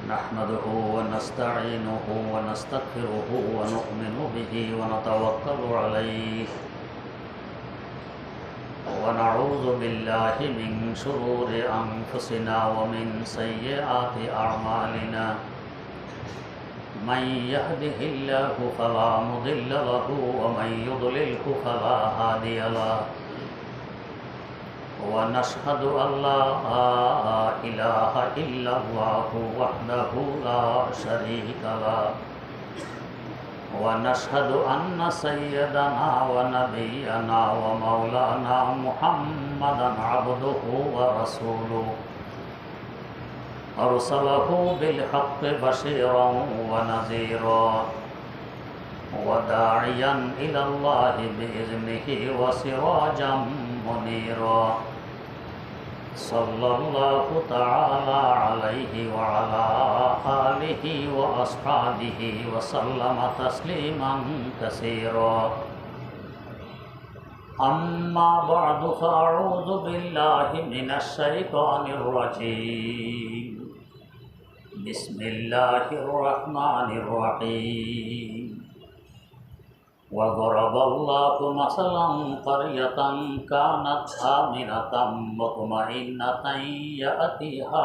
نحمده ونستعينه ونستغفره ونؤمن به ونتوكل عليه ونعوذ بالله من شرور أنفسنا ومن سيئات أعمالنا من يهده الله فلا مضل له ومن يضلله فلا هادي له ونشهد أن لا إله إلا الله وحده لا شريك له ونشهد أن سيدنا ونبينا ومولانا محمدا عبده ورسوله أرسله بالحق بشيرا ونذيرا وداعيا إلى الله بإذنه وسراجا منيرا صلى الله تعالى عليه وعلى آله وأصحابه وسلم تسليما كثيرا أما بعد فأعوذ بالله من الشيطان الرجيم بسم الله الرحمن الرحيم وضرب الله مثلا قرية كانت آمنة مطمئنة يأتيها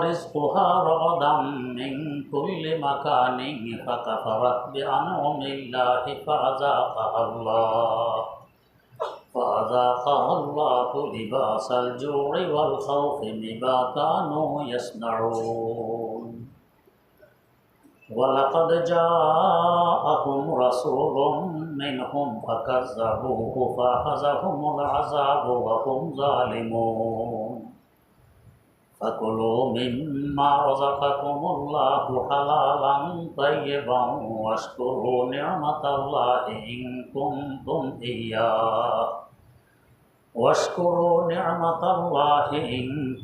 رزقها رغدا من كل مكان فكفرت بأنعم الله فأذاقها الله لباس الجوع والخوف بما كانوا يصنعون ولقد جاءهم رسول منهم فكذبوه فأخذهم العذاب وهم ظالمون فكلوا مما رزقكم الله حلالا طيبا واشكروا نعمة الله إن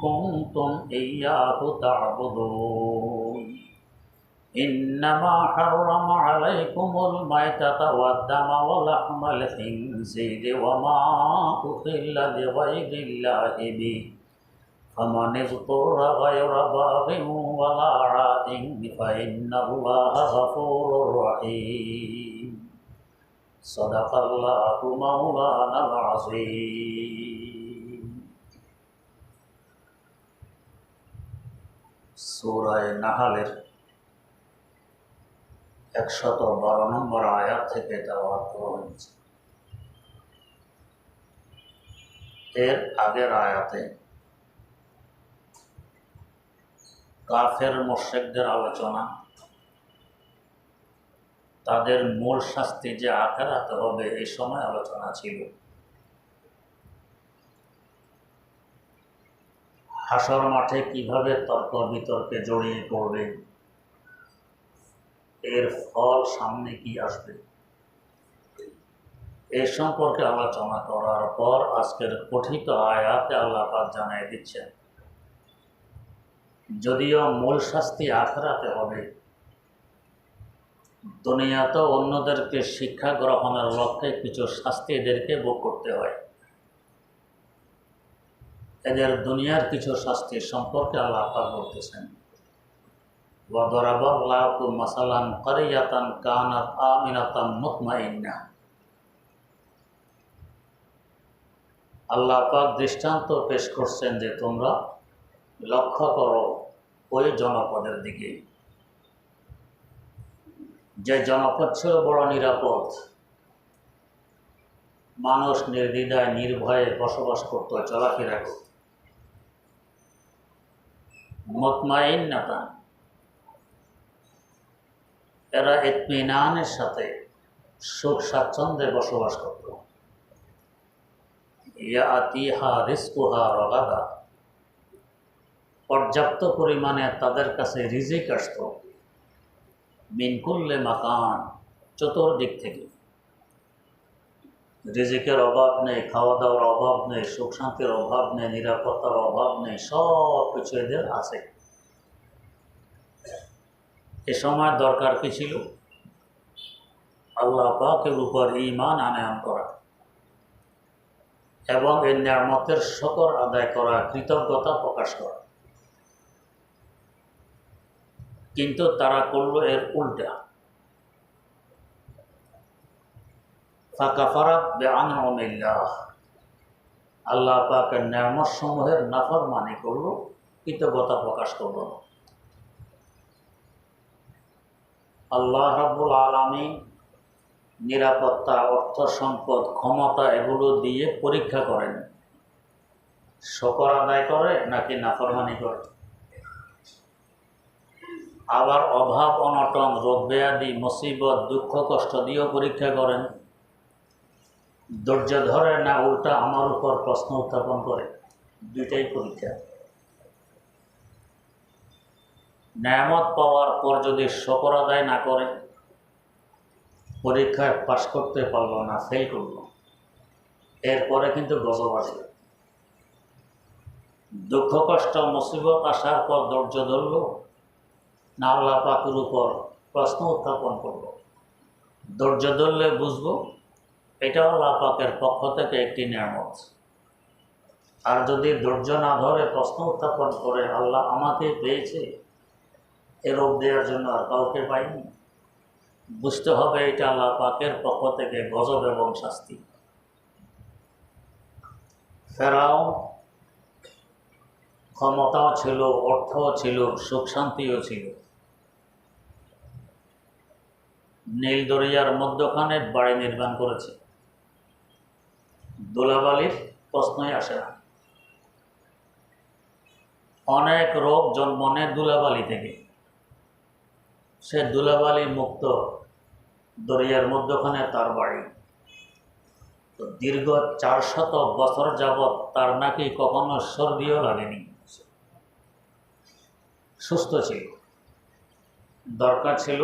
كنتم إياه تعبدون إنما حرم عليكم الميتة والدم ولحم الخنزير وما أهل لغير الله به فمن اضطر غير باغ ولا عاد فإن الله غفور رحيم صدق الله مولانا العظيم সূরা নাহলের 112 নম্বর আয়াত থেকে তেলাওয়াত করা হয়েছে। এর আগের আয়াতে কাফের মুশরিকদের আলোচনা, তাদের মূল শাস্তি যে আখিরাতে হবে এই সময় আলোচনা ছিল। হাসর মাঠে কিভাবে তর্ক বিতর্কে জড়িয়ে পড়বে, এর ফল সামনে কি আসবে, এই সম্পর্কে আলোচনা করার পর আজকের কথিত আয়াতে আল্লাহ পাক জানিয়ে দিচ্ছেন, যদিও মূল শাস্তি আখিরাতে হবে, দুনিয়াতে অন্যদেরকে শিক্ষা গ্রহণের লক্ষ্যে কিছু শাস্তি এদেরকে ভোগ করতে হয়। এদের দুনিয়ার কিছু শাস্তি সম্পর্কে আল্লাহ পাক বলতেছেন, وَضَرَبَ اللَّهُ مَثَلًا قَرْيَةً كَانَتْ آمِنَةً مُطْمَئِنَّةً। আল্লাহ পাক দৃষ্টান্ত পেশ করছেন যে তোমরা লক্ষ্য করো ওই জনপদের দিকে, যে জনপদ ছিল বড় নিরাপদ, মানুষ নির্দ্বিধায় নির্ভয়ে বসবাস করত, চলাফেরা করত। মুতমাইন্নাতা, এরা ইতমিনানের সাথে সুখ স্বাচ্ছন্দ্যে বসবাস করত। ইয়াতিহা রিজকুহা রাগাদা, পর্যাপ্ত পরিমাণে তাদের কাছে রিজিক আসত। মিন কুল্লি মাকান, চতুর্দিক থেকে। রিজিকের অভাব নেই, খাওয়া দাওয়ার অভাব নেই, সুখ শান্তির অভাব নেই, নিরাপত্তার অভাব নেই, সব কিছু এদের আছে। এ সময় দরকার কি ছিল? আল্লাহ পাকের উপর ঈমান আনয়ন করা, এবং এই নিয়ামতের শুকর আদায় করা, কৃতজ্ঞতা প্রকাশ করা। কিন্তু তারা করল এর উল্টা। ফাকাফারাত বিআনউমিল্লাহ, আল্লাহ পাকের নিয়ামত সমূহের নাফরমানি করল, কৃতজ্ঞতা প্রকাশ করল না। আল্লাহ রাব্বুল আলামিন নিরাপত্তা, অর্থ সম্পদ, ক্ষমতা এগুলো দিয়ে পরীক্ষা করেন শুকর আদায় করে নাকি নাফরমানি করে। আবার অভাব অনটন, রোগ ব্যাধি, মুসিবত, দুঃখ কষ্ট দিয়েও পরীক্ষা করেন। ধৈর্য ধরে না উল্টা আমার উপর প্রশ্ন উত্থাপন করে, দুইটাই পরীক্ষা। নেয়ামত পাওয়ার পর যদি শুকর আদায় না করে, পরীক্ষায় পাশ করতে পারলো না, ফেল করলো, এরপরে কিন্তু গজব আসবে। দুঃখ কষ্ট মুসিবত আসার পর ধৈর্য ধরল না, আল্লাহ পাকের উপর প্রশ্ন উত্থাপন করলো। ধৈর্য ধরলে বুঝবো এটা আল্লাহ পাকের পক্ষ থেকে একটি নিয়ামত। আর যদি ধৈর্য না ধরে প্রশ্ন উত্থাপন করে আল্লাহ আমাকে পেয়েছে, এ রোগ দেওয়ার জন্য আর কাউকে পাইনি, বুঝতে হবে এটা আল্লাহ পাকের পক্ষ থেকে গজব এবং শাস্তি। ফেরাউন ক্ষমতাও ছিল, অর্থও ছিল, সুখ শান্তিও ছিল, নীল দরিয়ার মধ্যখানে বাড়ি নির্মাণ করেছে, ধুলাবালির প্রশ্নই আসে না। অনেক রোগ জন্ম নেয় ধুলাবালি থেকে, সে ধুলাবালি মুক্ত দরিয়ার মধ্যখানে তার বাড়ি। তো দীর্ঘ 400 বছর যাবৎ তার নাকি কখনো সর্দিও লাগেনি, সুস্থ ছিল। দরকার ছিল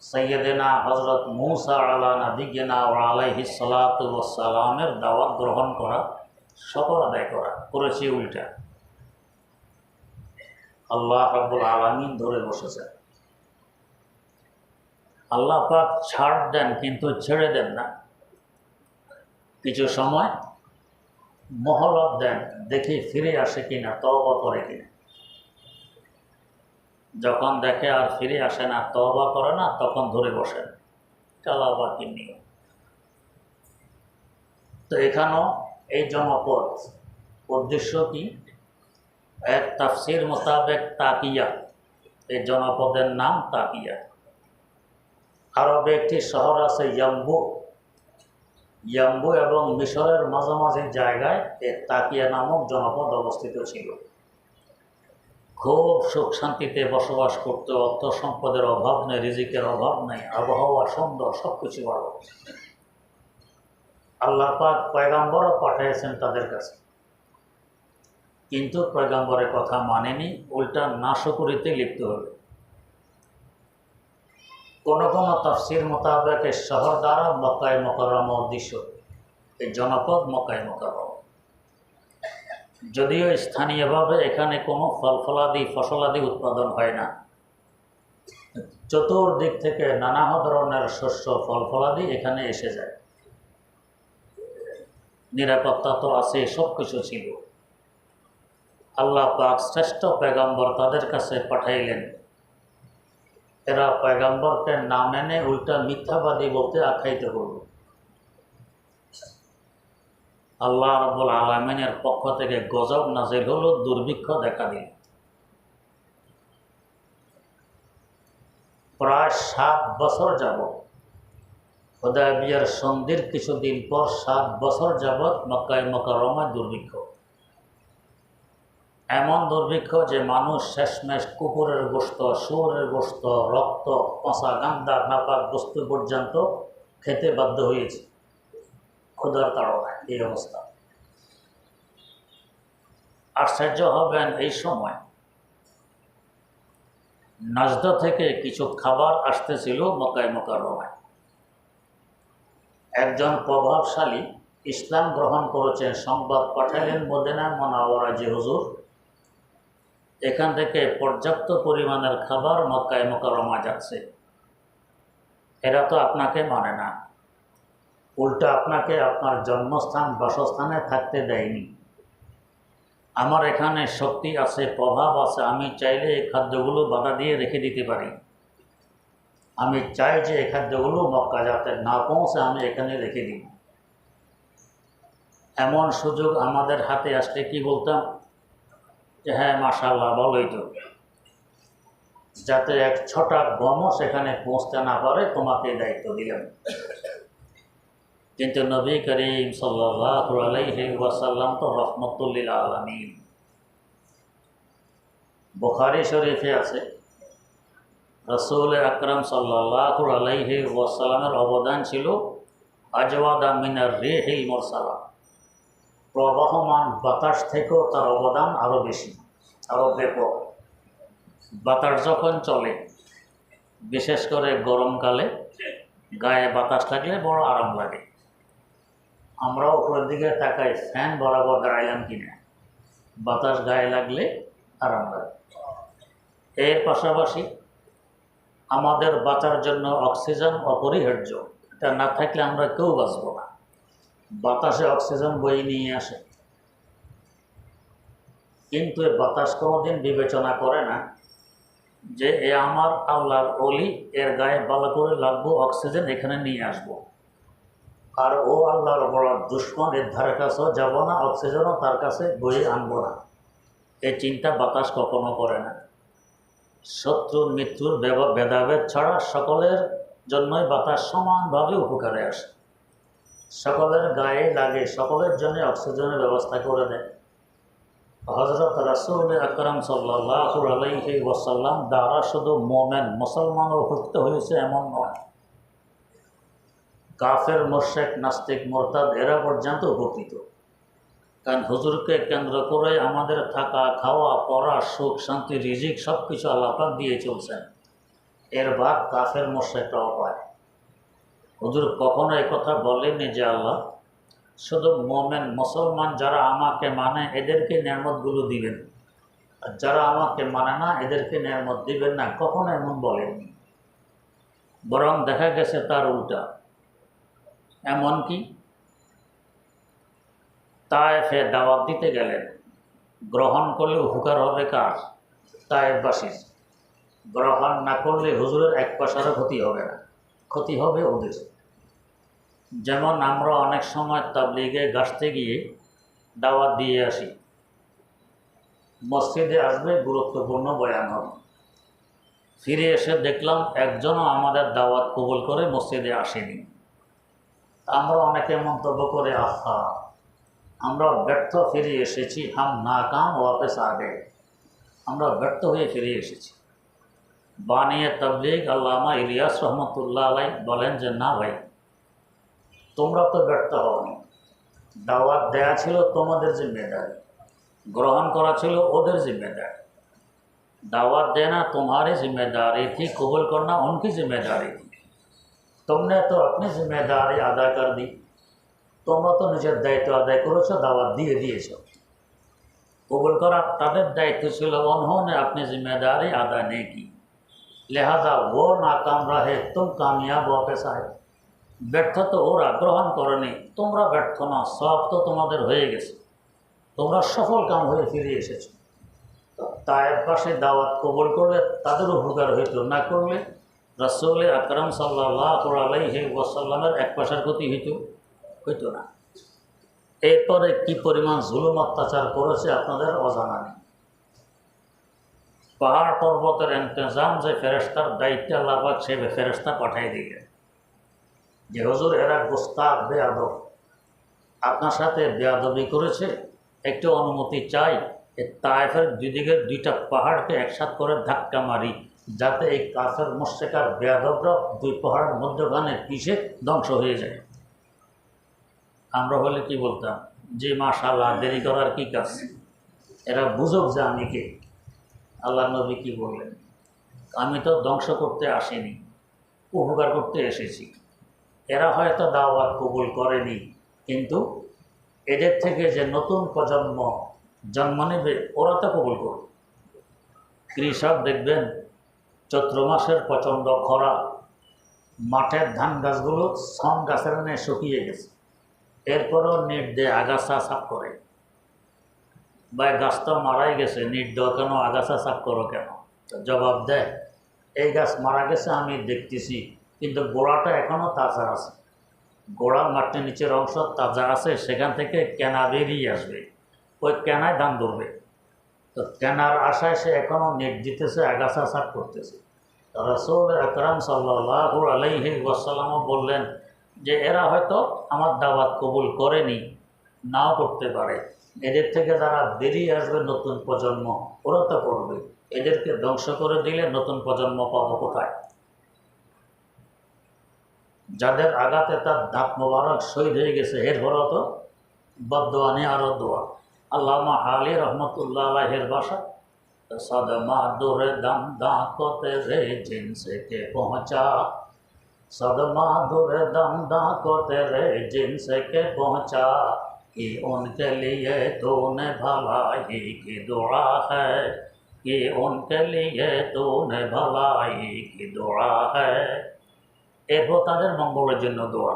সৈয়দেনা হজরত মুসা আলা নবিয়িনা ওয়া আলাইহিস সালাতু ওয়াস সালামের দাওয়াত গ্রহণ করা, শুকর আদায় করা, করেছে উল্টা। আল্লাহ রাব্বুল আলামিন ধরে বসেছে। আল্লাহ পাক ছাড় দেন কিন্তু ছেড়ে দেন না, কিছু সময় মহলত দেন, দেখি ফিরে আসে কিনা, তওবা করে কিনা। যখন দেখে আর ফিরে আসে না, তওবা করে না, তখন ধরে বসেন। আল্লাহ পাকের নিয়ম। তো এখানেও এই জনপদ উদ্দেশ্য কি? এক তাফসির মোতাবেক তাকিয়া, এই জনপদের নাম তাকিয়া। আরবে একটি শহর আছে ইয়াম্বু, ইয়াম্বু এবং মিশরের মাঝামাঝি জায়গায় এই তাকিয়া নামক জনপদ অবস্থিত ছিল। খুব সুখ শান্তিতে বসবাস করতে, অর্থ সম্পদের অভাব নেই, রিজিকের অভাব নেই, আবহাওয়া সুন্দর, সব কিছু ভালো। আল্লাহ পাক পয়গম্বরও পাঠিয়েছেন তাদের কাছে, কিন্তু পয়গম্বরের কথা মানেনি, উল্টা নাশকরিতে লিপ্ত হলো। কোনো কোনো তাফসির মোতাবেক এই শহর দ্বারা মক্কায়ে মুকাররমা উদ্দেশ্য, এই জনপদ মক্কায়ে মুকাররমা। যদিও স্থানীয়ভাবে এখানে কোনো ফসলাদি উৎপাদন হয় না, চতুর্দিক থেকে নানা ধরনের শস্য ফলাদি এখানে এসে যায়। নিরাপত্তা তো আছে, সব কিছু ছিল। আল্লাহ পাক শ্রেষ্ঠ পয়গম্বর তাদের কাছে পাঠাইলেন। এরা পয়গম্বরকে না মেনে উল্টা মিথ্যাবাদী বলতে আখ্যায়িত করল। আল্লাহ রাব্বুল আলামিনের পক্ষ থেকে গজব নাজিল হলো, দুর্ভিক্ষ দেখা দিল। প্রায় 7 বছর যাবৎ, হুদায়বিয়ার সন্ধির কিছুদিন পর 7 বছর যাবৎ মক্কায়ে মুকাররমায় দুর্ভিক্ষ। এমন দুর্ভিক্ষ যে মানুষ শেষমেশ কুকুরের গোশত, শুয়োরের গোশত, রক্ত, পচা গান্দা, নাপাক বস্তু পর্যন্ত খেতে বাধ্য হয়েছে, ক্ষুধার তাড়নায়। এই অবস্থা। আশ্চর্য হবেন, এই সময় নাজদ থেকে কিছু খাবার আসতেছিল মক্কায়ে মুকাররমায়। একজন প্রভাবশালী ইসলাম গ্রহণ করেছেন, সংবাদ পাঠালেন মদিনা মুনাওয়ারায় যে হুজুর, এখান থেকে পর্যাপ্ত পরিমাণের খাবার মক্কায়ে মুকাররমায় যাচ্ছে। এরা তো আপনাকে মানে না, উল্টা আপনাকে আপনার জন্মস্থান বাসস্থানে থাকতে দেয়নি। আমার এখানে শক্তি আছে, প্রভাব আছে, আমি চাইলে এই খাদ্যগুলো বাধা দিয়ে রেখে দিতে পারি। আমি চাই যে এই খাদ্যগুলো মক্কা যাতে না পৌঁছে আমি এখানে রেখে দিই। এমন সুযোগ আমাদের হাতে আসলে কি বলতাম যে হ্যাঁ মাশাআল্লাহ ভালোই তো, যাতে এক ছটা গমও সেখানে পৌঁছতে না পারে তোমাকে দায়িত্ব দিলাম। কিন্তু নবী করিম সাল্লাল্লাহু আলাইহি ওয়াসাল্লাম তো রহমতুল লিল আলামিন। বুখারী শরীফে আছে রাসূল আকরাম সাল্লাল্লাহু আলাইহি ওয়াসাল্লামের অবদান ছিল আজওয়াদা মিনার রিহিল মুরসালা, প্রবহমান বাতাস থেকেও তার অবদান আরও বেশি, আরও ব্যাপক। বাতাস যখন চলে, বিশেষ করে গরমকালে গায়ে বাতাস লাগলে বড় আরাম লাগে। আমরা উপরের দিকে তাকাই ফ্যান বরাবর দাঁড়াইলাম কিনা, বাতাস গায়ে লাগলে আরাম লাগে। এর পাশাপাশি আমাদের বাঁচার জন্য অক্সিজেন অপরিহার্য, এটা না থাকলে আমরা কেউ বাঁচব না। বাতাসে অক্সিজেন বয়ে নিয়ে আসে, কিন্তু এই বাতাস কোনোদিন বিবেচনা করে না যে এ আমার আল্লাহর অলি, এর গায়ে ভালো করে লাগবো, অক্সিজেন এখানে নিয়ে আসবো। আর ও আল্লাহর বড় দুশ্মন, এর ধারে কাছেও যাব না, অক্সিজেনও তার কাছে বয়ে আনবো না। এই চিন্তা বাতাস কখনো করে না। শত্রু মৃত্যুর ভেদাভেদ ছাড়া সকলের জন্যই বাতাস সমানভাবে উপকারে আসে, সকলের গায়ে লাগে, সকলের জন্য অক্সিজেনের ব্যবস্থা করে দেয়। হযরত রাসূল আকরাম সাল্লাল্লাহু আলাইহি ওয়াসাল্লাম দ্বারা শুধু মোমেন মুসলমানও উপকৃত হয়েছে এমন নয়, কাফের, মুশরিক, নাস্তিক, মুরতাদ এরা পর্যন্ত উপকৃত। কারণ হুজুরকে কেন্দ্র করে আমাদের থাকা, খাওয়া, পড়া, সুখ, শান্তি, রিজিক সব কিছু আল্লাহ পাক দিয়ে চলছেন। এর ভাগ কাফের, মুশরিকরাও পায়। হুজুর কখনো কথা বলেননি যে আল্লাহ শুধু মোমেন মুসলমান যারা আমাকে মানে এদেরকে নেয়ামতগুলো দিবেন, আর যারা আমাকে মানে না এদেরকে নেয়ামত দিবেন না, কখনো এমন বলেননি। বরং দেখা গেছে তার উল্টা। এমনকি তায়েফে দাওয়াত দিতে গেলেন, গ্রহণ করলে উপকার হবে কার? তায়েফবাসীর। গ্রহণ না করলে হুজুরের এক পয়সারও ক্ষতি হবে না, ক্ষতি হবে ওদের। যেমন আমরা অনেক সময় তাবলীগে গাছতে গিয়ে দাওয়াত দিয়ে আসি, মসজিদে আসবে, গুরুত্বপূর্ণ বয়ান হবে, ফিরে এসে দেখলাম একজনও আমাদের দাওয়াত কবুল করে মসজিদে আসেনি। আমরা অনেকে মন্তব্য করে আহা আমরা ব্যর্থ ফিরে এসেছি, হাম নাকাম ওয়াপস আগে, আমরা ব্যর্থ হয়ে ফিরে এসেছি। বানিয়ে তাবলীগ আল্লামা ইলিয়াস রহমতুল্লাহ আলাই বলেন যে না ভাই, তোমরা তো ব্যর্থ হওনি। দাওয়াত দেয়া ছিল তোমাদের জিম্মেদারি, ग्रहण करा छिलो ओदर जिम्मेदारी। दावत देना तुम्हारी जिम्मेदारी थी, कबूल करना उनकी जिम्मेदारी थी। तुमने तो अपनी जिम्मेदारी अदा कर दी, তোমরা তো নিজের দায়িত্ব আদায় করেছো, দাওয়াত দিয়ে দিয়েছো। कबूल करा তাদের দায়িত্ব ছিল, उन्होंने अपनी जिम्मेदारी अदा नहीं की, लिहाजा वो नाकाम रहे, तुम कामयाब वापस आए। ব্যর্থ তো ওরা, গ্রহণ করেনি, তোমরা ব্যর্থ না, সব তো তোমাদের হয়ে গেছে, তোমরা সফল কাম হয়ে ফিরে এসেছো। তায়ের পাশে দাওয়াত কবুল করলে তাদের উপকার হইত, না করলে রাসূল আকরাম সাল্লাল্লাহু আলাইহি ওয়াসাল্লামের এক পয়সার ক্ষতি হইতো না। এরপরে কি পরিমাণ জুলুম অত্যাচার করেছে আপনাদের অজানা নেই। পাহাড় পর্বতের ইন্তজাম যে ফেরেশতার দায়িত্বে আল্লাহ পাক সে ফেরেশতা পাঠাই দিলেন যে হুজুর এরা গোস্তাখ বেয়াদব, আপনার সাথে বেয়াদবি করেছে, একটু অনুমতি চাই, এই তায়েফের দুদিকে দুইটা পাহাড়কে একসাথে করে ধাক্কা মারি, যাতে এই কাফের মুশরিকার বেয়াদবরা দুই পাহাড়ের মধ্যখানে পিষে ধ্বংস হয়ে যায়। আমরা হলে কি বলতাম, যে মাশাআল্লাহ, দেরি করার কি কাজ, এরা বুঝুক যে আমি কে। আল্লাহ নবী কি বললেন, আমি তো ধ্বংস করতে আসিনি, উপকার করতে এসেছি। এরা হয়তো দাওয়াত কবুল করেনি, কিন্তু এদের থেকে যে নতুন প্রজন্ম জন্ম নেবে ওরা তো কবুল করবে। কৃষক দেখবেন চৈত্র মাসের প্রচণ্ড খরা, মাঠের ধান গাছগুলো সন গাছের নে শুকিয়ে গেছে, এরপরও নেট দিয়ে আগাছা সাফ করে। বা গাছ তো মারাই গেছে, নেট দেওয়া কেন, আগাছা সাফ করো কেন? জবাব দেয়, এই গাছ মারা গেছে আমি দেখতেছি, কিন্তু গোড়াটা এখনও তাজা আছে। গোড়া মাটির নিচের অংশ তাজা আছে, সেখান থেকে কেনা বেরিয়ে আসবে, ওই কেনায় ধান ধরবে। তো কেনার আশায় সে এখনও নেট দিতেছে, আগাছা সাফ করতেছে। রাসূল আকরাম সাল্লাল্লাহু আলাইহি ওয়াসাল্লামও বললেন যে এরা হয়তো আমার দাওয়াত কবুল করেনি, নাও করতে পারে, এদের থেকে যারা বেরিয়ে আসবে নতুন প্রজন্ম, ওরা তো করবে। এদেরকে ধ্বংস করে দিলে নতুন প্রজন্ম পাবো কোথায়? যাদের আঘাতে তার দাঁত মোবারক শহীদ হয়ে গেছে, এরপরও তো বদদোয়া নেই, আরও দোয়া। আল্লামা আলী রহমতুল্লাহ আলাইহির ভাষা, सदमा दुर दम दांतों तेरे जिनसे के पहुँचा, सदमा दुर दम दांतों तेरे जिनसे के पहुँचा, कि उनके लिए तूने भलाई की दुआ है, कि उनके लिए तूने भलाई की दुआ है। এরপর তাদের মঙ্গলের জন্য দোয়া,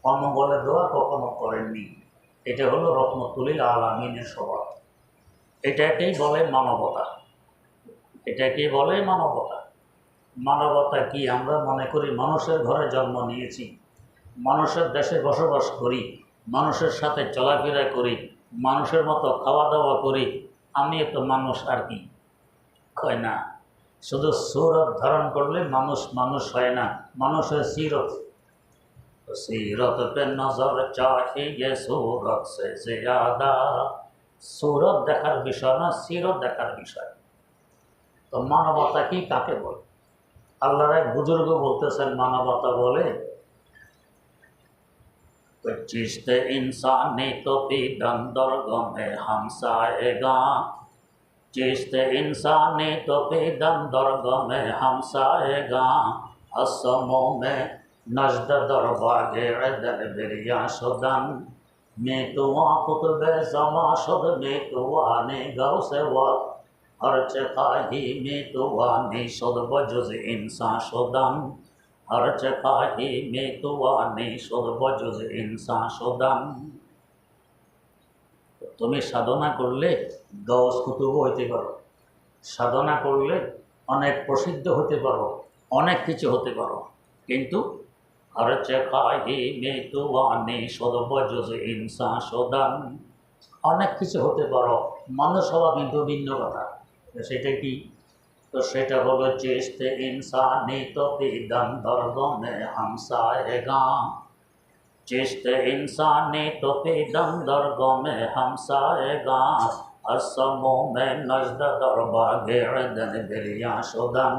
অমঙ্গলের দোয়া কখনো করেননি। এটা হলো রহমতুল আলামিনের স্বভাব। এটাকেই বলে মানবতা, এটাকেই বলে মানবতা। মানবতা কি? আমরা মনে করি মানুষের ঘরে জন্ম নিয়েছি, মানুষের দেশে বসবাস করি, মানুষের সাথে চলাফেরা করি, মানুষের মতো খাওয়া দাওয়া করি, আমি তো মানুষ, আর কি হয় না। শুধু সুরত ধারণ করলে মানুষ মানুষ হয় না, মানুষের সিরত। সিরত পে নজর চাহিয়ে সুরত সে জিয়াদা, সুরত দেখার বিষয় না, সিরত দেখার বিষয়। তো মানবতা কি, কাকে বলে? আল্লাহর এক বুজুর্গ বলতেছেন মানবতা বলে, চিস্তে ইনসানি তো পিদন দরগমে হামসায়েগা, চিস্তে ইনসানি তো পিদন দরগমে হামসায়েগা, আসমো মে নজদ দরবাগে দর বিরিয়া শুদন, মে তুয়া কুতবে জমা শুদ, মে তুয়া নে গৌসে ওয়াক, हर्च खाही में तो वानी शुद्ध बजुज इंसान शुदन, हर्च खाही में तो वानी शुद्ध बजुज इंसान शुदन। তুমি সাধনা করলে গৌস কুতুব হইতে পারো, সাধনা করলে অনেক প্রসিদ্ধ হতে পারো, অনেক কিছু হতে পারো, কিন্তু হর্চ খাহি में तो वानी शुद्ध बजुज इंसान शुदन, অনেক কিছু হতে পারো, মানুষ হওয়া কিন্তু ভিন্ন কথা। সেটা কি? তো সেটা হলো চিস্তে ইনসানি তো পিদন দরগমে হামসায়েগা, চিস্তে ইনসানি তো পিদন দরগমে হামসায়েগা, আসমো মে নজদ দরবাগে দন বিরিয়া শুদন।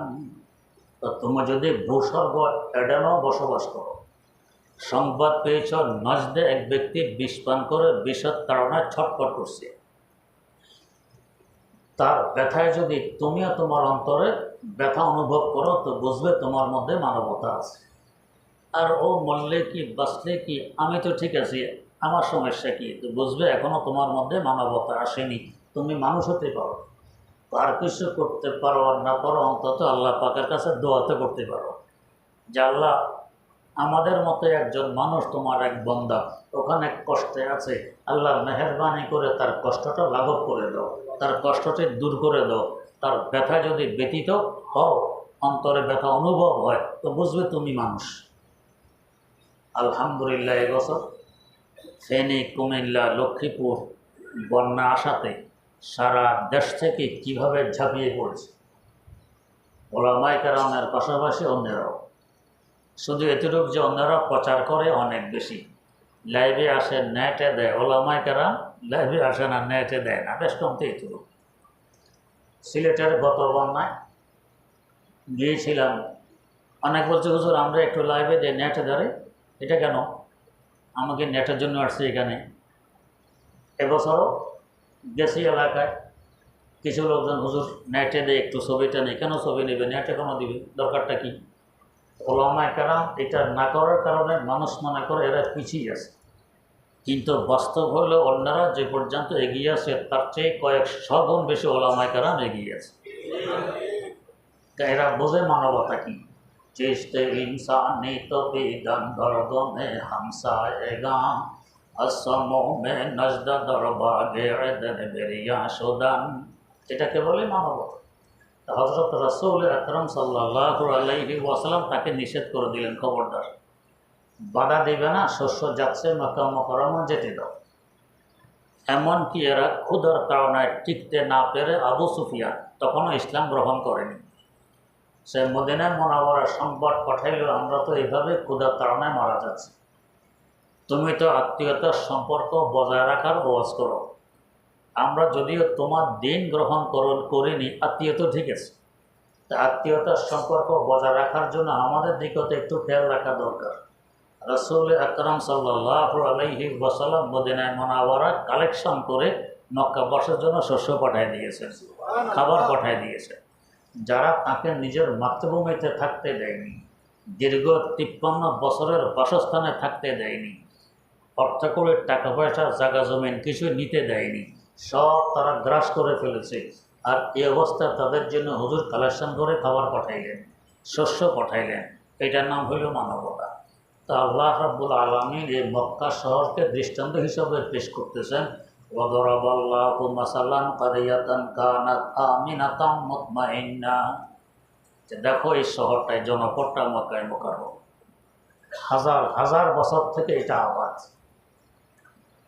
তো তুমি যদি ভূস্বর্গ এডেনও বসবাস করো, সংবাদ পেয়েছ নজদে এক ব্যক্তি বিষ পান করে বিষের তাড়নায় ছটফট করছে, তার ব্যথায় যদি তুমিও তোমার অন্তরে ব্যথা অনুভব করো, তো বুঝবে তোমার মধ্যে মানবতা আছে। আর ও মরলে কি বাঁচলে কি, আমি তো ঠিক আছি, আমার সমস্যা কি, তো বুঝবে এখনও তোমার মধ্যে মানবতা আসেনি। তুমি মানুষ হতে পারো, আর কিছু করতে পারো আর না পারো, অন্তত আল্লাহ পাকের কাছে দোয়াতে করতে পারো যে আল্লাহ, আমাদের মতো একজন মানুষ তোমার এক বান্দা ওখানে কষ্টে আছে, আল্লাহ মেহেরবানি করে তার কষ্টটা লাঘব করে দাও, তার কষ্টটি দূর করে দাও। তার ব্যথা যদি ব্যতীত হও, অন্তরে ব্যথা অনুভব হয়, তো বুঝবে তুমি মানুষ। আলহামদুলিল্লাহ, এবছর ফেনী, কুমিল্লা, লক্ষ্মীপুর বন্যা আসাতে সারা দেশ থেকে কিভাবে ঝাঁপিয়ে পড়েছে ওলামায়ে কেরামের পাশাপাশি অন্যরাও। শুধু এতটুকু যে অন্যরা প্রচার করে অনেক বেশি, লাইভে আসে, নেটে দেয়। ওলামায়ে কেরাম লাইভে আসে না, নেটে দেয় না, বেশ কমতে এতটুকু। সিলেটের গত বন্যায় গিয়েছিলাম, অনেক বলছে হুজুর আমরা একটু লাইভে দেয়, নেটে ধরে, এটা কেন? আমাকে নেটের জন্য আসছে এখানে। এবছরও গেছি এলাকায়, কিছু লোকজন হুজুর নেটে দেয় একটু ছবিটা নেই, কেন ছবি নেবে, নেটে কেন দিবে, দরকারটা কি? ওলামায়ে কেরাম এটা না করার কারণে মানুষ মনে করে এরা পিছিয়ে আছে, কিন্তু বাস্তব হলো অন্যরা যে পর্যন্ত এগিয়ে আছে তার চেয়ে কয়েক গুণ বেশি ওলামায়ে কেরাম এগিয়ে আছে। এরা বোঝে মানবতা কি। चिश्त इंसानी तो बेदन दर्दों में हमसाएगा असमों में नजद दरबागे अदन बेरिया शुदान। এটাকে বলে মানবতা। হযরত রাসূল আকরাম সাল্লাল্লাহু আলাইহি ওয়াসাল্লাম তাকে নিষেধ করে দিলেন, খবরদার বাধা দেবে না, শস্য যাচ্ছে মক্কা মুকাররমা যেতে দাও। এমনকি এরা ক্ষুধার তাড়নায় টিকতে না পেরে আবু সুফিয়ান তখনও ইসলাম গ্রহণ করেনি। সে মদিনা মুনাওয়ারার সংবাদ পাঠাইল, আমরা তো এইভাবে ক্ষুধার তাড়নায় মারা যাচ্ছি, তুমি তো আত্মীয়তার সম্পর্ক বজায় রাখার ওয়াজ করো। আমরা যদিও তোমার দিন গ্রহণ করিনি, আত্মীয়তা ঠিক আছে, তা আত্মীয়তার সম্পর্ক বজায় রাখার জন্য আমাদের দিকেও তো একটু খেয়াল রাখা দরকার। রাসূল আকরাম সাল্লাল্লাহু আলাইহি ওয়াসাল্লাম মদিনায় মুনাওয়ারা কালেকশন করে মক্কাবাসীর জন্য শস্য পাঠিয়ে দিয়েছেন, খাবার পাঠিয়ে দিয়েছেন। যারা তাকে নিজের মাতৃভূমিতে থাকতে দেয়নি, দীর্ঘ 53 বছরের বাসস্থানে থাকতে দেয়নি, অর্থ করে টাকা পয়সা জায়গা জমিন কিছু নিতে দেয়নি, সব তারা গ্রাস করে ফেলেছে। আর এই অবস্থায় তাদের জন্য হুজুর কালেকশন করে খাবার পাঠাইলেন, শস্য পাঠাইলেন। এটার নাম হইল মানবতা। তা আল্লাহ রাব্বুল আলামিন এই মক্কা শহরকে দৃষ্টান্ত হিসাবে পেশ করতেছেন। ওয়াদরাবাল্লাহু মাসালান কারিয়াতান কানাত আমিনাতাম মুতমাইন্না। দেখো এই শহরটায়, জনপদটা মক্কায় মুকাররম, হাজার হাজার বছর থেকে এটা আবাদ।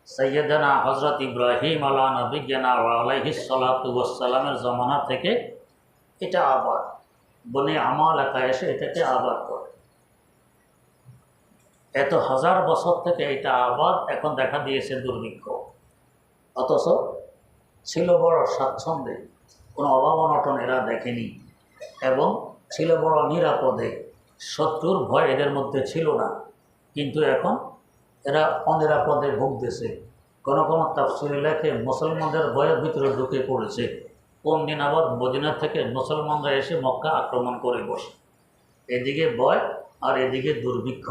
সৈয়দনা হযরত ইব্রাহিম আলা নবিয়্যিনা ওয়া আলাইহিস সালাতু ওয়াস সালামের জমানা থেকে এটা আবাদ। বনে আমালাকা এসে এটাকে আবাদ করে। এত হাজার বছর থেকে এটা আবাদ, এখন দেখা দিয়েছে দুর্ভিক্ষ। অথচ ছিল বড় স্বাচ্ছন্দ্যে, কোনো অভাব অনটন এরা দেখেনি, এবং ছিল বড় নিরাপদে, শত্রুর ভয় এদের মধ্যে ছিল না। কিন্তু এখন এরা অনিরাপদে ভুগতেছে। কোনো কোনো তাফসীরে লেখে মুসলমানদের ভয়ের ভিতরে ঢুকে পড়েছে। কোন দিন আবার মদিনা থেকে মুসলমানরা এসে মক্কা আক্রমণ করে বসে। এদিকে ভয় আর এদিকে দুর্ভিক্ষ,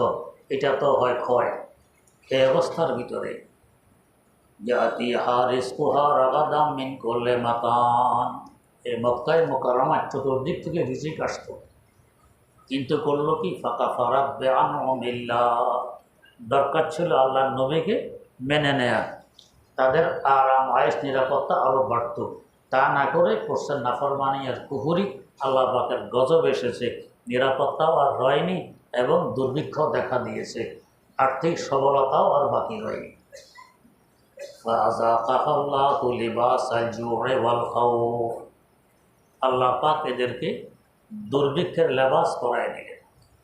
এটা তো হয় ক্ষয়। এই অবস্থার ভিতরে এই মক্কায় মুকাররমায় চতুর্দিক থেকে রিজিক আসত, কিন্তু করলো কি, ফাঁকা ফারাক বেআনমিল্লাহ। দরকার ছিল আল্লাহর নবীকে মেনে নেয়া, তাদের আরাম আয়েস নিরাপত্তা আরও বাড়ত। তা না করে করছেন নাফরমানি আর কুফরি। আল্লাহ পাকের গজব এসেছে, নিরাপত্তাও আর হয়নি এবং দুর্ভিক্ষ দেখা দিয়েছে, আর্থিক সবলতাও আর বাকি হয়নি। আল্লাহ পাক এদেরকে দুর্ভিক্ষের লেবাস পরায় দিলেন।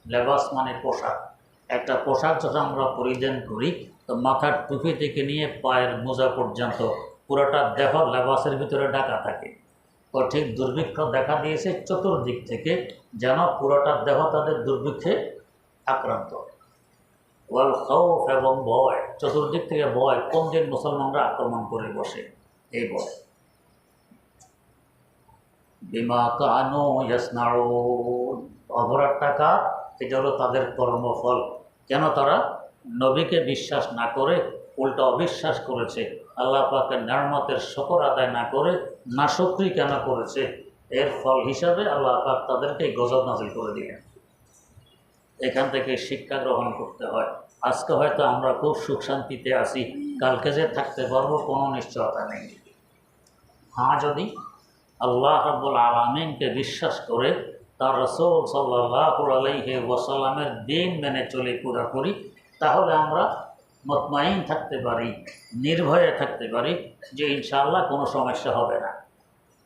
লেবাস মানে পোশাক। একটা পোশাক যখন আমরা পরিধান করি, তো মাথার টুপি থেকে নিয়ে পায়ের মোজা পর্যন্ত পুরোটা দেহ লেবাসের ভিতরে ঢাকা থাকে। তো ঠিক দুর্ভিক্ষ দেখা দিয়েছে চতুর্দিক থেকে, যেন পুরোটা দেহ তাদের দুর্ভিক্ষে আক্রান্ত। ওয়াল খাউফ, এবং ভয়, চতুর্দিক থেকে ভয়, কোন দিন মুসলমানরা আক্রমণ করে বসে, এই ভয়। বিমা কানু ইয়াসনাউন, অপরাধ টাকা, এটা হলো তাদের কর্মফল। কেন তারা নবীকে বিশ্বাস না করে উল্টা অবিশ্বাস করেছে, আল্লাহ পাকের নিয়ামতের শুকর আদায় না করে নাশকরি কেন করেছে, এর ফল হিসাবে আল্লাহ পাক তাদেরকে গজব নাজিল করে দিলেন। এখান থেকে শিক্ষা গ্রহণ করতে হয়। আজকে হয়তো আমরা খুব সুখ শান্তিতে আছি, কালকে যে থাকতে পারবো কোনো নিশ্চয়তা নেই। হ্যাঁ, যদি আল্লাহ রাব্বুল আলামিনকে বিশ্বাস করে তার রাসূল সাল্লাল্লাহু আলাইহি ওয়াসাল্লামের দিন মেনে চলে পুরোপুরি, তাহলে আমরা মুতমাইন থাকতে পারি, নির্ভয়ে থাকতে পারি যে ইনশাআল্লাহ কোনো সমস্যা হবে না।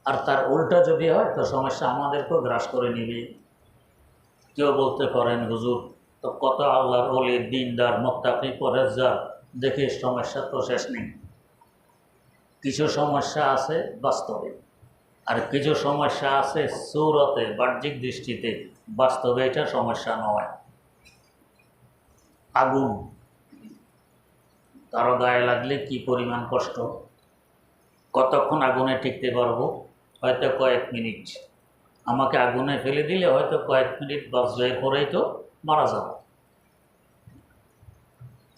আর তার উল্টা যদি হয় তো সমস্যা আমাদেরকেও গ্রাস করে নিবে। কেউ বলতে পারেন, হুজুর তো কত আল্লাহর ওলি, দিনদার, মুত্তাকি, পরহেজগার, দেখি সমস্যা তো শেষ নেই। কিছু সমস্যা আছে বাস্তবে, আর কিছু সমস্যা আছে সূরতে, বাহ্যিক দৃষ্টিতে, বাস্তবে এটা সমস্যা নয়। আগুন, কারো গায়ে লাগলে কি পরিমাণ কষ্ট, কতক্ষণ আগুনে টিকতে পারবো, হয়তো কয়েক মিনিট। আমাকে আগুনে ফেলে দিলে হয়তো কয়েক মিনিট বাঁচবে, পরেই তো মারা যাব।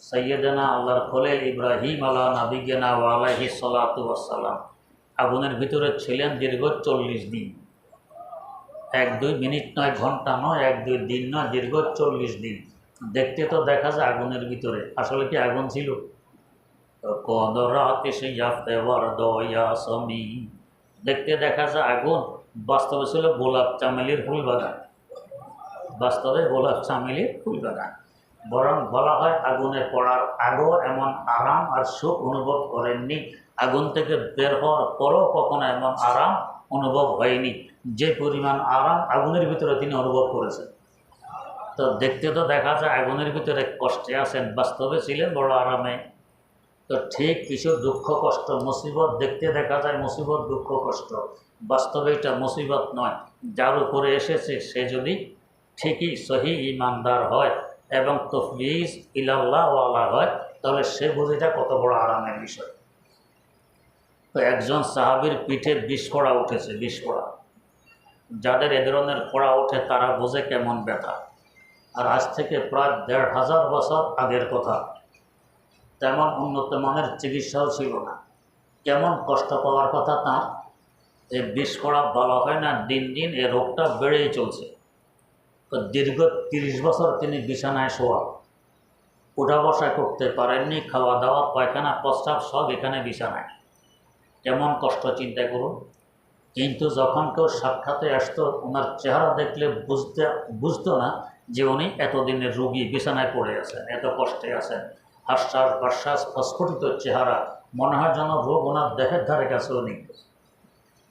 সৈয়দনা আল্লাহর খলিল ইব্রাহিম আলা নবিয়্যিনা ওয়া আলাইহিস সালাতু ওয়াস সালাম আগুনের ভিতরে ছিলেন দীর্ঘ 40 দিন। 1-2 মিনিট নয়, ঘন্টা নয়, 1-2 দিন নয়, দীর্ঘ 40 দিন। দেখতে তো দেখা যায় আগুনের ভিতরে, আসলে কি আগুন ছিল? দেখতে দেখা যায় আগুন, বাস্তবে ছিল গোলাপ চামেলির ফুল বাগান। বাস্তবে গোলাপ চামেলির ফুল বাগান। বরং বলা হয় আগুনে পড়ার আগেও এমন আরাম আর সুখ অনুভব করেননি, আগুন থেকে বের হওয়ার পরও কখনো এমন আরাম অনুভব হয়নি যে পরিমাণ আরাম আগুনের ভিতরে তিনি অনুভব করেছেন। তো দেখতে তো দেখা যায় আগুনের ভিতরে কষ্টে আছেন, বাস্তবে ছিলেন বড় আরামে। তো ঠিক কিছু দুঃখ কষ্ট মুসিবত দেখতে দেখা যায় মুসিবত দুঃখ কষ্ট, বাস্তবে এটা মুসিবত নয়। যার উপরে এসেছে সে যদি ঠিকই সহি ইমানদার হয় এবং তফবিজ ইলাল্লাহ ওয়ালা হয়, তাহলে সে বুঝেটা কত বড় আরামের বিষয়। তো একজন সাহাবীর পিঠে 20 ফোঁড়া উঠেছে, 20 ফোঁড়া। যাদের এ ধরনের ফোঁড়া ওঠে তারা বোঝে কেমন ব্যথা। আর আজ থেকে প্রায় 1500 বছর আগের কথা। তেমন উন্নত মানের চিকিৎসাও ছিল না, কেমন কষ্ট পাওয়ার কথা তার। এই 20 ফোঁড়া বলা হয় না, দিন দিন এ রোগটা বেড়েই চলছে। তো দীর্ঘ 30 বছর তিনি বিছানায় শোয়া, উঠা বসা করতে পারেননি, খাওয়া দাওয়া পায়খানা প্রস্রাব সব এখানে বিছানায়। কেমন কষ্ট চিন্তা করুন। কিন্তু যখন কেউ সাক্ষাতে আসতো, ওনার চেহারা দেখলে বুঝতো না যে উনি এতদিনের রোগী, বিছানায় পড়ে আছেন, এত কষ্টে আছেন। হাস্যাস বাশ্বাস প্রস্ফুটিত চেহারা, মনে হয় যেন রোগ ওনার দেহের ধারে কাছেও নেই।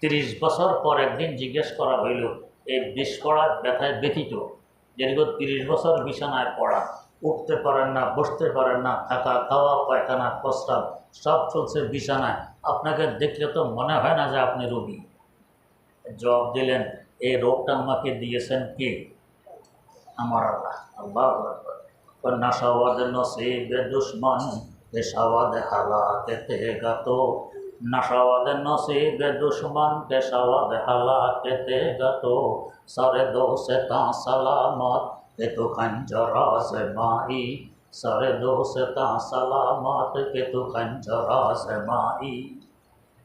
30 বছর পর একদিন জিজ্ঞেস করা হইল, এই 20 ফোঁড়া ব্যথায় ব্যথিত, দীর্ঘ 30 বছর বিছানায় পড়া, উঠতে পারেন না, বসতে পারেন না, থাকা খাওয়া পায়খানা প্রস্রাব সব চলছে বিছানায়, আপনাকে দেখলে তো মনে হয় না যে আপনি রোগী। জবাব দিলেন, এই রোগটা আমাকে দিয়েছেন কে? আমার আল্লাহ। আল্লাহু আকবার। নাশাওয়াদ নসিবে দুশ্মন পেশাওয়াদ হালাকেতে গাতো, নাশাওয়াদ নসিবে দুশ্মন পেশাওয়াদ হালাকেতে গাতো, সারে দো সে তা সালামত কে তু খঞ্জরা সে মাই, সারে দো সে তা সালামত কে তু খঞ্জরা সে মাই।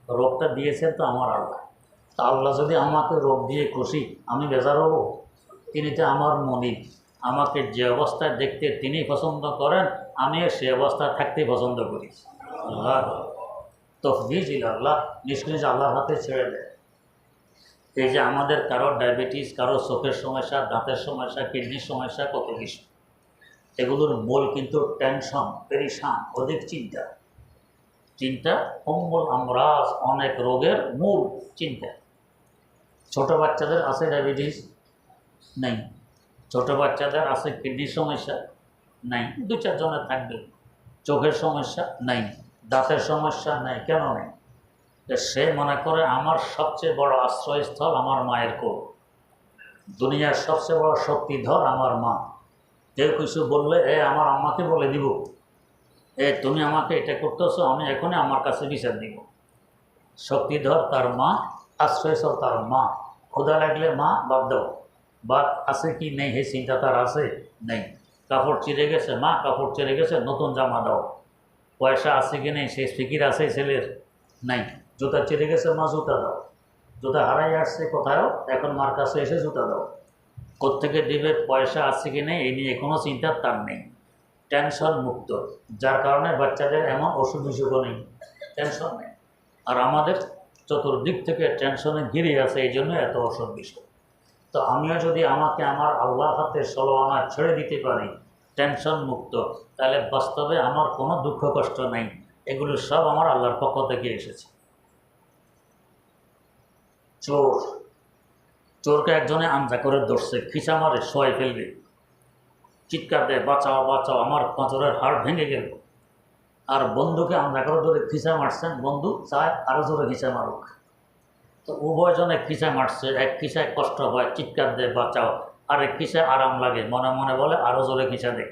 রোগটা দিয়েছেন তো আমার আল্লাহ। তা আল্লাহ যদি আমাকে রোগ দিয়ে খুশি, আমি বেজার হব? তিনি তো আমার মনিব, আমাকে যে অবস্থায় দেখতে তিনি পছন্দ করেন, আমিও সে অবস্থায় থাকতে পছন্দ করি। আল্লাহ তফবিজ ইলাল্লাহ, নিষ্কৃজ আল্লাহর হাতে ছেড়ে দেয়। এই যে আমাদের কারো ডায়াবেটিস, কারো চোখের সমস্যা, দাঁতের সমস্যা, কিডনির সমস্যা, কত কিছু, এগুলোর মূল কিন্তু টেনশন, পেরেশান, অধিক চিন্তা। চিন্তা অম্বল আমরাজ, অনেক রোগের মূল চিন্তা। ছোট বাচ্চাদের আছে ডায়াবেটিস? নেই। ছোট বাচ্চাদের আছে কিডনির সমস্যা? নাই। 2-4 জনের থাকবে। চোখের সমস্যা? নাই। দাঁতের সমস্যা? নাই। কেন নেই? সে মনে করে আমার সবচেয়ে বড় আশ্রয়স্থল আমার মায়ের কোল, দুনিয়ার সবচেয়ে বড় শক্তিধর আমার মা। কেউ কিছু বললে আমার আম্মাকে বলে দিব, তুমি আমাকে এটা করতেছো, আমি এখনই আমার কাছে বিচার দিব। শক্তিধর তার মা, আশ্রয়স্থল তার মা। ক্ষুধা লাগলে মা বাদ দাও, বাদ আছে কি নেই হে চিন্তা তার আছে? নেই। কাপড় চিরে গেছে মা, কাপড় চিরে গেছে, নতুন জামা দাও। পয়সা আছে কি নেই সে ফিকির আছে ছেলের? নাই। জুতা চিরে গেছে মা, জুতা দাও। জুতা হারাই আসছে কোথাও, এখন মার কাছে এসে জুতা দাও। কোত্থেকে দিবে, পয়সা আছে কি নেই এই নিয়ে কোনো চিন্তা তার নেই। টেনশন মুক্ত, যার কারণে বাচ্চাদের এমন অসুখ বিসুখও নেই, টেনশন নেই। আর আমাদের চতুর্দিক থেকে টেনশনে ঘিরে আছে, এই জন্য এত অসুখ বিসুখ। তো আমিও যদি আমাকে আমার আল্লাহর হাতে সলোয়ানা ছেড়ে দিতে পারি, টেনশন মুক্ত, তাহলে বাস্তবে আমার কোনো দুঃখ কষ্ট নেই। এগুলো সব আমার আল্লাহর পক্ষ থেকে এসেছে। চোর, চোরকে একজনে আঞ্জা করে ধরছে, খিচা মারে, শোয়াই ফেলবে, চিৎকার দেয় বাঁচাও বাঁচাও, আমার পাঁচরের হাড় ভেঙে গেল। আর বন্ধুকে আঞ্জা করে ধরে খিচা মারছেন, বন্ধু চায় আরও জোরে খিচা মারুক। তো উভয়জনে খিচা মারছে, এক খিচায় কষ্ট হয়, চিৎকার দেয় বাঁচাও, আর এক খিচায় আরাম লাগে, মনে মনে বলে আরও জোরে খিচা দেয়।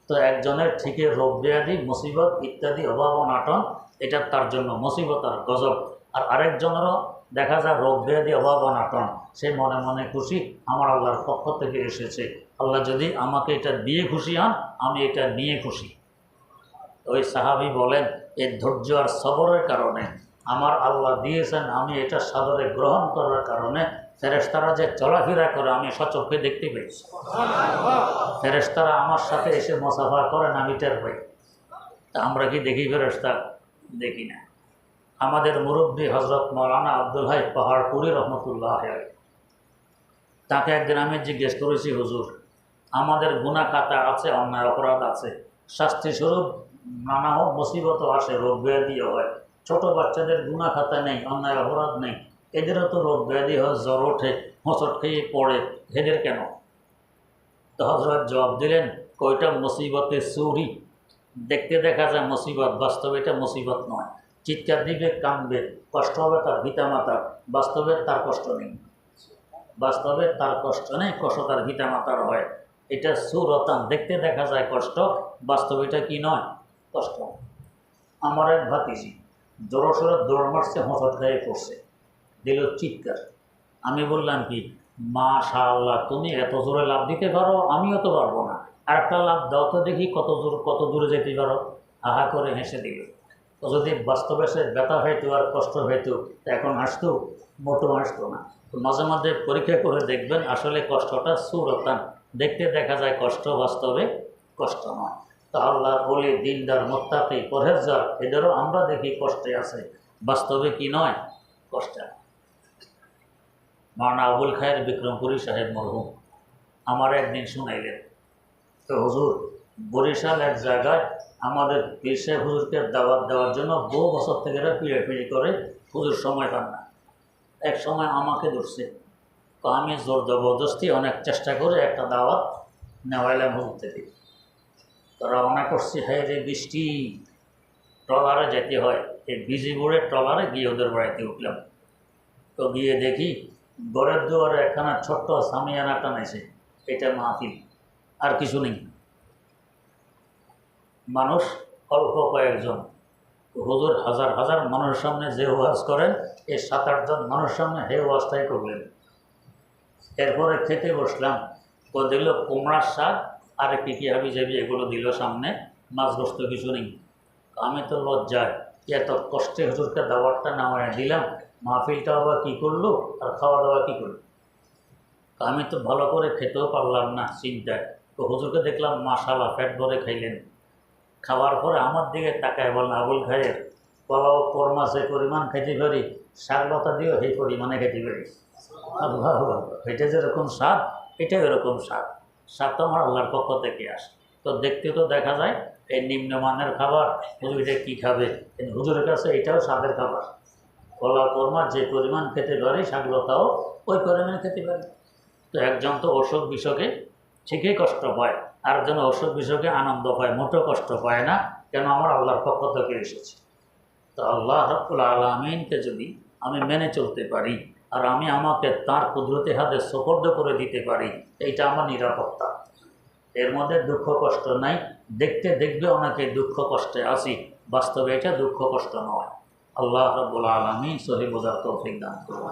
তো একজনের ঠিকই রোগ ব্যাধি, মুসিবত ইত্যাদি, অভাব অনাটন, এটা তার জন্য মুসিবত আর গজব। আর আরেকজনেরও দেখা যায় রোগ ব্যাধি, অভাব অনাটন, সে মনে মনে খুশি, আমার আল্লাহর পক্ষ থেকে এসেছে, আল্লাহ যদি আমাকে এটা দিয়ে খুশি হন, আমি এটা নিয়ে খুশি। ওই সাহাবী বলেন, এই ধৈর্য আর সবরের কারণে আমার আল্লাহ দিয়েছেন, আমি এটা সাদরে গ্রহণ করার কারণে ফেরেশতারা যে চলাফেরা করে আমি সচক্ষে দেখতে পেয়েছি। ফেরেশতারা আমার সাথে এসে মুসাফা করেন, আমি টের পাই। তা আমরা কি দেখি ফেরেশতা? দেখি না। আমাদের মুরব্বী হজরত মৌলানা আব্দুল হাই পাহাড়পুরি রহমতুল্লাহ আলাইহি, তাকে একদিন আমি জিজ্ঞেস করেছি, হুজুর আমাদের গুনাহ খাতা আছে, অন্যায় অপরাধ আছে, শাস্তিস্বরূপ নানা মুসিবত আসে, রোগ ব্যাধিও হয়, ছোট বাচ্চাদের গুনাহ খাতা নেই, অন্যায় অপরাধ নেই, এদেরও তো রোগ ব্যাধি হয়, জ্বর ওঠে, হোঁচট খেয়ে পড়ে, এদের কেন? তো হজরত জবাব দিলেন, কয়টা মুসিবতে চুরি দেখতে দেখা যায় মুসিবত, বাস্তবে এটা মুসিবত নয়। চিৎকার দিবে, কাঁদবে, কষ্ট হবে তার পিতামাতার, বাস্তবে তার কষ্ট নেই। বাস্তবে তার কষ্ট নেই, কষ্ট তার পিতামাতার হয়। এটা সুরতান, দেখতে দেখা যায় কষ্ট, বাস্তবে এটা কি নয়? কষ্ট। আমার এক ভাতিজি জোরসোরে দৌড় মারছে, হোঁচট খেয়ে পড়ছে, দিল চিৎকার। আমি বললাম কি, মাশাআল্লাহ, তুমি এত জোরে লাভ দিতে পারো, আমিও তো পারবো না, আরেকটা লাভ দাও তো দেখি, কত দূরে যেতে পারো। আহা করে হেসে দিল। তো যদি বাস্তবে সে ব্যথা হইতো আর কষ্ট হইতো, তা এখন হাসতো? মোটো হাসতো না। তো মাঝে মাঝে পরীক্ষা করে দেখবেন, আসলে কষ্টটা সুরতান, দেখতে দেখা যায় কষ্ট, বাস্তবে কষ্ট নয়। তা আল্লাহর ওলি, দিনদার, মুত্তাকি, পরহেজগার, এদেরও আমরা দেখি কষ্টে আছে, বাস্তবে কি নয়? কষ্টে। মাওলানা আবুল খায়ের বিক্রমপুরী সাহেব মরহুম আমার একদিন শুনাইলেন, তো হুজুর বরিশাল এক জায়গায় আমাদের পীর সাহেব হুজুরকে দাওয়াত দেওয়ার জন্য বহু বছর থেকে এরা পিড়াপিড়ি করে, হুজুর সময় পান না। এক সময় আমাকে ধরছে, তো আমি জোর জবরদস্তি অনেক চেষ্টা করে একটা দাওয়াত নেওয়াইলাম হুজুর থেকে। তো রওনা করছি, হ্যাঁ যে বৃষ্টি, ট্রলারে যেতে হয়, এই বিজিপুরের ট্রলারে গিয়ে ওদের বাড়িতে উঠলাম। তো গিয়ে দেখি ঘরের দুয়ারে একখানা ছোট্ট সামিয়ানা টানেছে, এটা মাহফিল, আর কিছু নেই। মানুষ অল্প কয়েকজন। হুজুর হাজার হাজার মানুষের সামনে যে ওয়াজ করেন, এই 7-8 জন মানুষের সামনে হে ওয়াজটাই করলেন। এরপরে খেতে বসলাম, তো দিল কুমড়ার শাক আর কী হাবি যাবি এগুলো দিল সামনে, মাছ গোস্ত কিছু নেই। আমি তো লজ্জায় এত কষ্টে হুজুরকে দাওয়াতটা নামায় দিলাম, মাহফিলটা আবার কী করলো আর খাওয়া দাওয়া কী করলো। আমি তো ভালো করে খেতেও পারলাম না চিন্তায়। তো হুজুরকে দেখলাম মাশাআল্লাহ পেট ভরে খাইলেন। খাওয়ার পরে আমার দিকে তাকায় বলেন, আবুল খায়ের, পোলাও কোরমা যে পরিমাণ খেতে পারি, শাকলতা দিয়েও সেই পরিমাণে খেতে পারি। আল্লাহ, এটা যেরকম স্বাদ, এটাও এরকম স্বাদ। স্বাদ তো আমার আল্লাহর পক্ষ থেকে আসে। তো দেখতে তো দেখা যায় এই নিম্নমানের খাবার, হুজুর এটা কী খাবে, কিন্তু হুজুরের কাছে এটাও স্বাদের খাবার। পোলাও কোরমা যে পরিমাণ খেতে পারি, শাকলতাও ওই পরিমাণে খেতে পারি। তো একজন তো অসুখ বিসুখে ঠিকই কষ্ট পায়, আরেকজন অসুখ বিসুখে আনন্দ পায়, মোটেও কষ্ট পায় না। কেন? আমার আল্লাহর পক্ষ থেকে এসেছে। তো আল্লাহ রাব্বুল আলামিনকে যদি আমি মেনে চলতে পারি, আর আমি আমাকে তার কুদরতি হাতে সুপর্দ করে দিতে পারি, এইটা আমার নিরাপত্তা। এর মধ্যে দুঃখ কষ্ট নাই। দেখবে অনেকে দুঃখ কষ্টে আছি, বাস্তবে এটা দুঃখ কষ্ট নয়। আল্লাহ রাব্বুল আলামিন সহি বোঝার তৌফিক দান করুন।